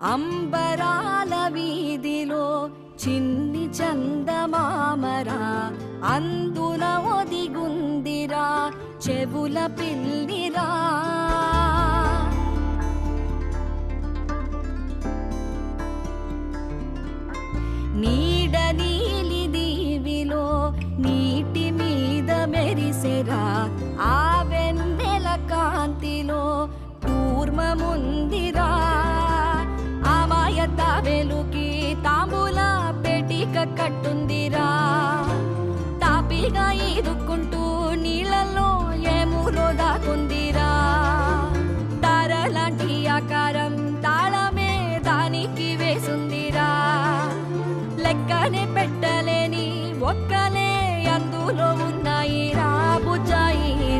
అంబరాల వీధిలో చిన్ని చందమామరా, అందున ఒదిగుందిరా చెవుల పిల్లిరా. నీడ నీలి దీవిలో నీటి మీద మెరిసెరా, ఆ